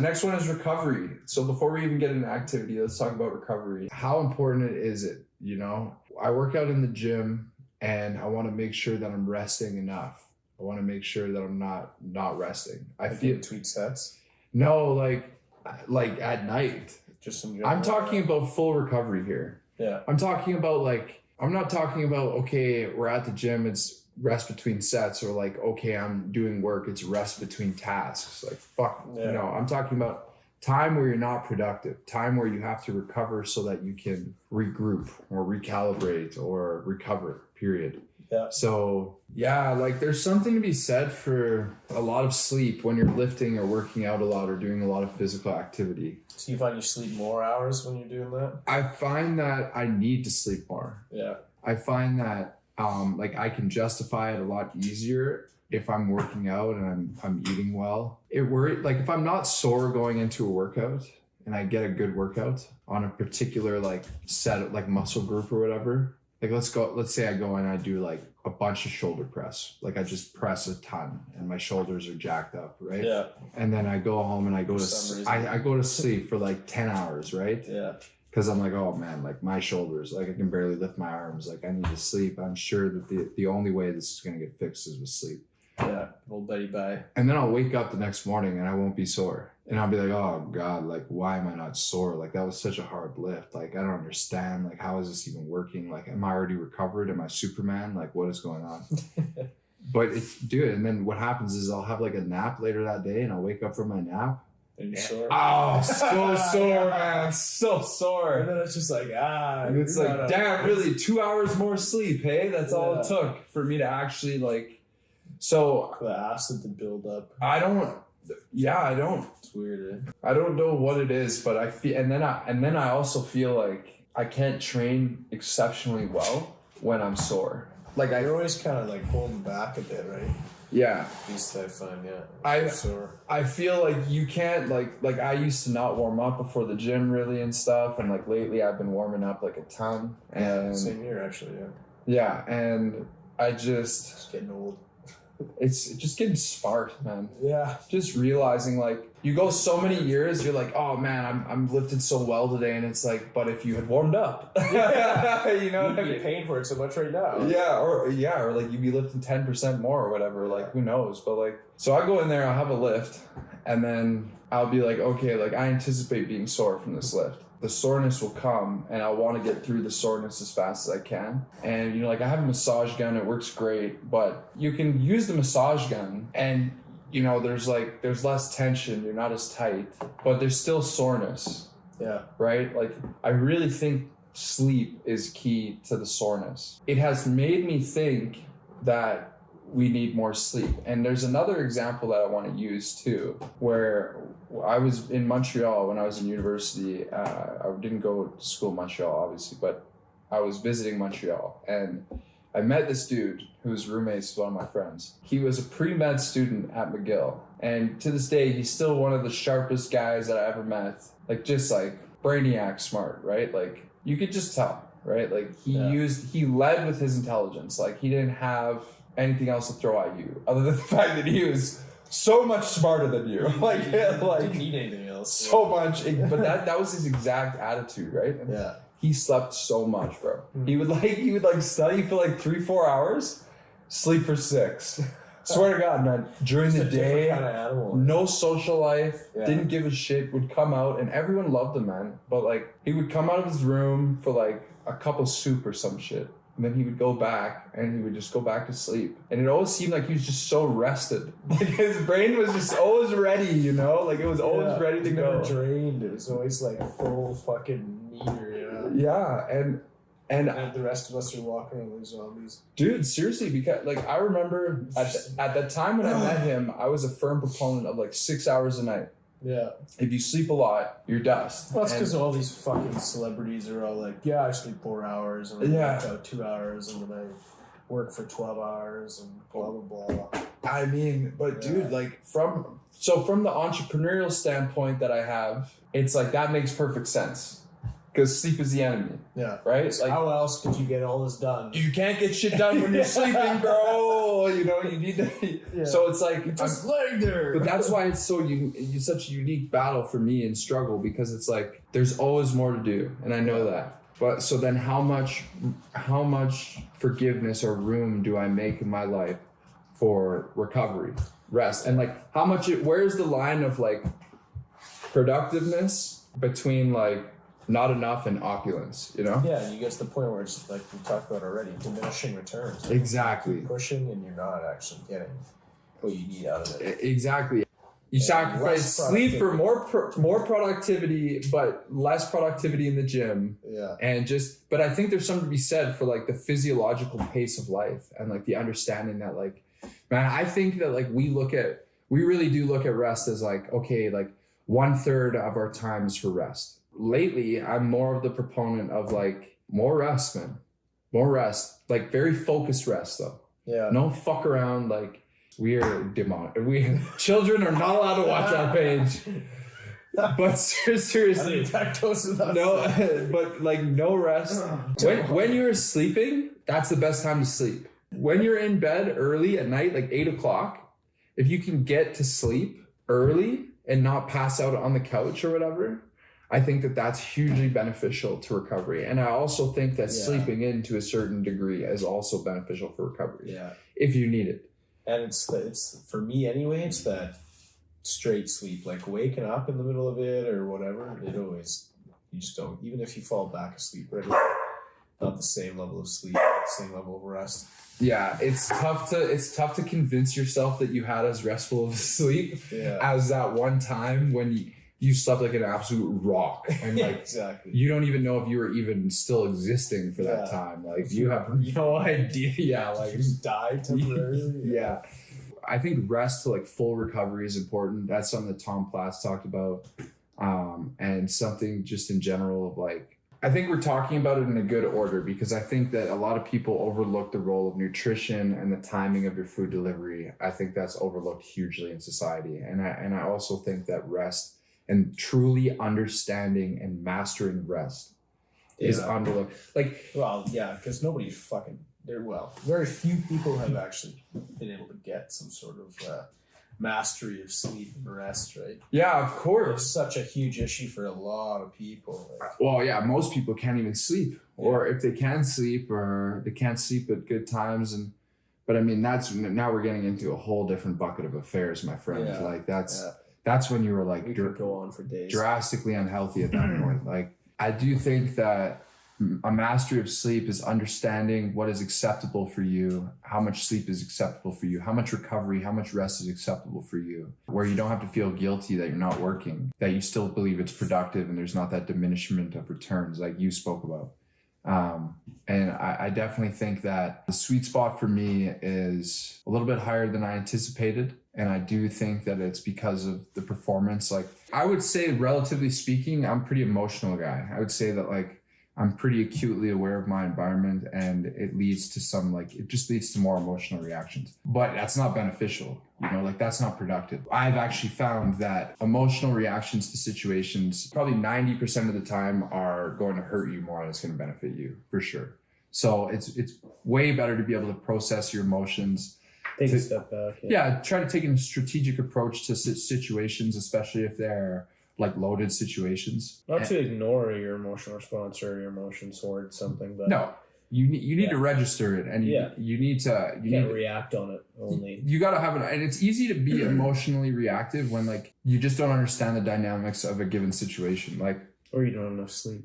next one is recovery. So before we even get into activity, let's talk about recovery. How important is it? You know, I work out in the gym and I want to make sure that I'm resting enough. I want to make sure that I'm not resting. I feel tweet sets. No, like at night. Just in general. I'm talking about full recovery here. Yeah. I'm talking about I'm not talking about, okay, we're at the gym, it's rest between sets, or like, okay, I'm doing work, it's rest between tasks. Like, fuck, no, I'm talking about time where you're not productive, time where you have to recover so that you can regroup or recalibrate or recover, period. Yeah. So yeah, like there's something to be said for a lot of sleep when you're lifting or working out a lot or doing a lot of physical activity. So you find you sleep more hours when you're doing that? I find that I need to sleep more. Yeah. I find that like I can justify it a lot easier if I'm working out and I'm eating well. Like if I'm not sore going into a workout and I get a good workout on a particular like set, like muscle group or whatever. Like let's say I go and I do like a bunch of shoulder press. Like I just press a ton and my shoulders are jacked up, right? Yeah. And then I go home and I go to sleep for like 10 hours, right? Yeah. Because I'm like, oh man, like my shoulders, like I can barely lift my arms. Like I need to sleep. I'm sure that the only way this is going to get fixed is with sleep. Yeah, old Betty bye. And then I'll wake up the next morning and I won't be sore. And I'll be like, oh God, like why am I not sore? Like that was such a hard lift. Like I don't understand. Like how is this even working? Like am I already recovered? Am I Superman? Like what is going on? But dude, and then what happens is I'll have like a nap later that day and I'll wake up from my nap. And you're sore? Oh, so sore, man. So sore. And then it's just like, And it's like, damn, really 2 hours more sleep, hey? That's all it took for me to actually like, so. The acid to build up. I don't. It's weird, I don't know what it is, but I feel, and then I also feel like I can't train exceptionally well when I'm sore. Like you're always kind of like holding back a bit, right? Yeah. At least I find, yeah. I feel like you can't like I used to not warm up before the gym really and stuff, and like lately I've been warming up like a ton. And same here actually, yeah. Yeah, and I just getting old. It's just getting smart, man. Yeah. Just realizing like you go so many years, you're like, oh man, I'm lifted so well today, and it's like, but if you had warmed up, you know, you'd be paying for it so much right now. Yeah, or like you'd be lifting 10% more or whatever. Like who knows? But like, so I go in there, I'll have a lift, and then I'll be like, okay, like I anticipate being sore from this lift. The soreness will come and I want to get through the soreness as fast as I can. And, you know, like I have a massage gun, it works great, but you can use the massage gun and, you know, there's less tension, you're not as tight, but there's still soreness. Yeah. Right? Like I really think sleep is key to the soreness. It has made me think that we need more sleep. And there's another example that I want to use too, where I was in Montreal when I was in university. I didn't go to school in Montreal, obviously, but I was visiting Montreal. And I met this dude whose roommate's one of my friends. He was a pre-med student at McGill. And to this day, he's still one of the sharpest guys that I ever met. Like, just like brainiac smart, right? Like, you could just tell, right? Like, he led with his intelligence. Like, he didn't have anything else to throw at you other than the fact that he was so much smarter than you. Like didn't need anything else. So much. But that was his exact attitude, right? And yeah. He slept so much, bro. He would study for like 3-4 hours, sleep for 6. Swear to God, man. During the day, kind of animal. No social life, didn't give a shit, would come out, and everyone loved him, man. But like, he would come out of his room for like a cup of soup or some shit. And then he would go back and he would just go back to sleep. And it always seemed like he was just so rested. Like his brain was just always ready, you know? Like it was always ready to go. Never drained. It was always like full fucking meter, you know? Yeah, and the rest of us are walking around like zombies. Dude, seriously, because like I remember at that time when I met him, I was a firm proponent of like 6 hours a night. Yeah. If you sleep a lot, you're dust. Well, that's because all these fucking celebrities are all like, yeah, I sleep 4 hours, and I work out 2 hours, and then I work for 12 hours, and blah, blah, blah. I mean, but dude, like from the entrepreneurial standpoint that I have, it's like that makes perfect sense. because sleep is the enemy. Yeah. Right? So how else could you get all this done? You can't get shit done when you're sleeping, bro. You know, you need to. Yeah. So it's like you're just laying there. But that's why it's such a unique battle for me and struggle, because it's like there's always more to do, and I know that. But so then, how much forgiveness or room do I make in my life for recovery, rest, and like how much? Where's the line of like productiveness between like not enough and opulence, you know? Yeah, you get to the point where it's like we talked about already, diminishing returns. Exactly. You're pushing and you're not actually getting what you need out of it. Exactly. You sacrifice sleep for more productivity, but less productivity in the gym. Yeah. And but I think there's something to be said for like the physiological pace of life and like the understanding that like, man, I think that like we really do look at rest as like, okay, like 1/3 of our time is for rest. Lately, I'm more of the proponent of like more rest, man. More rest, like very focused rest though. Yeah. No fuck around, like children are not allowed to watch our page. But seriously, no, but like no rest. When you're sleeping, that's the best time to sleep. When you're in bed early at night, like 8 o'clock, if you can get to sleep early and not pass out on the couch or whatever, I think that that's hugely beneficial to recovery. And I also think that sleeping in to a certain degree is also beneficial for recovery. Yeah. If you need it. And it's for me anyway, it's that straight sleep, like waking up in the middle of it or whatever. You just don't, even if you fall back asleep, right? Not the same level of sleep, same level of rest. Yeah, it's tough to convince yourself that you had as restful of a sleep as that one time when you slept like an absolute rock, and like exactly. You don't even know if you were even still existing for that time. Like you have no idea. Yeah, like you just died temporarily. Yeah. I think rest to like full recovery is important. That's something that Tom Platz talked about, and something just in general of like, I think we're talking about it in a good order, because I think that a lot of people overlook the role of nutrition and the timing of your food delivery. I think that's overlooked hugely in society, and I also think that rest and truly understanding and mastering rest is underlooked. Like, well, yeah, because very few people have actually been able to get some sort of mastery of sleep and rest, right? Yeah, of course. It's such a huge issue for a lot of people. Like, well, yeah, most people can't even sleep, or if they can sleep, or they can't sleep at good times. But I mean, now we're getting into a whole different bucket of affairs, my friend. Yeah. Like that's when you were like, we could go on for days. Drastically unhealthy at that point. Like, I do think that a mastery of sleep is understanding what is acceptable for you, how much sleep is acceptable for you, how much recovery, how much rest is acceptable for you, where you don't have to feel guilty that you're not working, that you still believe it's productive and there's not that diminishment of returns like you spoke about. And I definitely think that the sweet spot for me is a little bit higher than I anticipated. And I do think that it's because of the performance. Like, I would say, relatively speaking, I'm a pretty emotional guy. I would say that like I'm pretty acutely aware of my environment, and it leads to more emotional reactions. But that's not beneficial, like that's not productive. I've actually found that emotional reactions to situations, probably 90% of the time, are going to hurt you more than it's going to benefit you, for sure. So it's way better to be able to process your emotions. Take a step back. Yeah, try to take a strategic approach to situations, especially if they're like loaded situations. Not to ignore your emotional response or your emotions towards something, but no, you need to register it, and you need to react on it only. You got to have it, and it's easy to be emotionally reactive when like you just don't understand the dynamics of a given situation, like. Or you don't have enough sleep.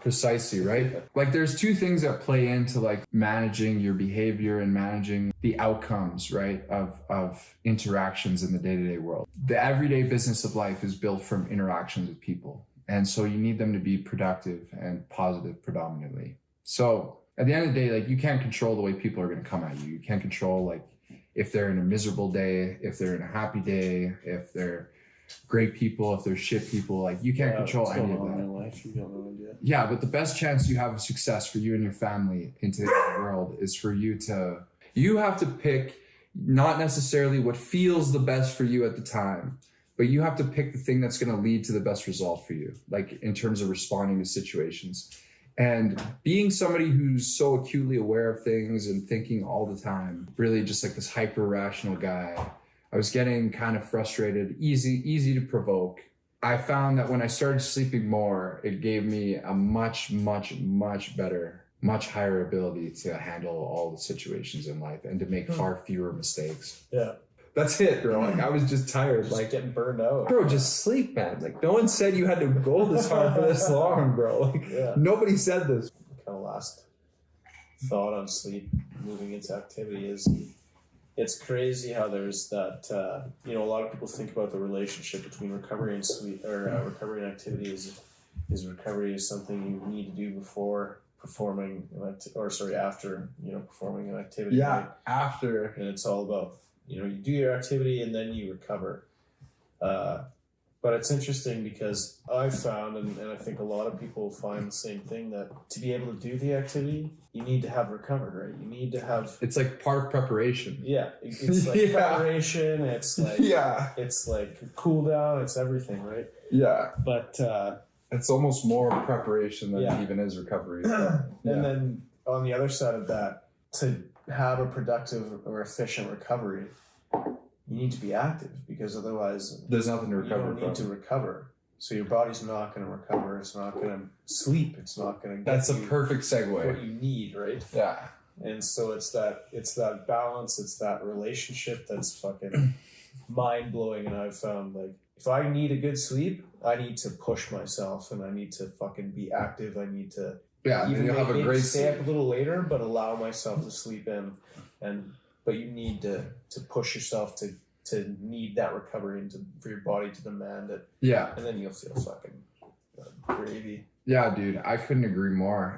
Precisely, right? Like there's two things that play into like managing your behavior and managing the outcomes, right, of interactions in the day-to-day world. The everyday business of life is built from interactions with people. And so you need them to be productive and positive predominantly. So at the end of the day, like you can't control the way people are going to come at you. You can't control like if they're in a miserable day, if they're in a happy day, if they're great people, if they're shit people, like you can't control any of that. In life, you don't know idea. Yeah, but the best chance you have of success for you and your family in today's world is for you have to pick not necessarily what feels the best for you at the time, but you have to pick the thing that's going to lead to the best result for you, like in terms of responding to situations. And being somebody who's so acutely aware of things and thinking all the time, really just like this hyper rational guy, I was getting kind of frustrated, easy to provoke. I found that when I started sleeping more, it gave me a much better, much higher ability to handle all the situations in life and to make far fewer mistakes. Yeah. That's it, bro. Like, I was just tired. Just like getting burned out. Bro, just sleep, man. Like, no one said you had to go this hard for this long, bro. Like, nobody said this. Kind of last thought on sleep, moving into activity, is it's crazy how there's that, a lot of people think about the relationship between recovery and sleep, or recovery and activity is recovery is something you need to do before performing, after, performing an activity. Yeah, right? after. And it's all about, you do your activity and then you recover. But it's interesting because I've found, and I think a lot of people find the same thing, that to be able to do the activity, you need to have recovered, right? You need to have... It's like part of preparation. Yeah. It's like preparation. It's like... It's like cool down. It's everything, right? Yeah. But... it's almost more preparation than even is recovery. And then on the other side of that, to have a productive or efficient recovery, you need to be active, because otherwise there's nothing to recover you don't need to recover. So your body's not going to recover. It's not going to sleep. It's not going to get That's a perfect segue. what you need, right? Yeah. And so it's that balance. It's that relationship that's fucking mind blowing. And I've found, like, if I need a good sleep, I need to push myself and I need to fucking be active. I need to even you'll have a great stay sleep. up a little later, but allow myself to sleep in. But you need to push yourself to need that recovery and for your body to demand it. Yeah. And then you'll feel fucking gravy. Yeah, dude, I couldn't agree more.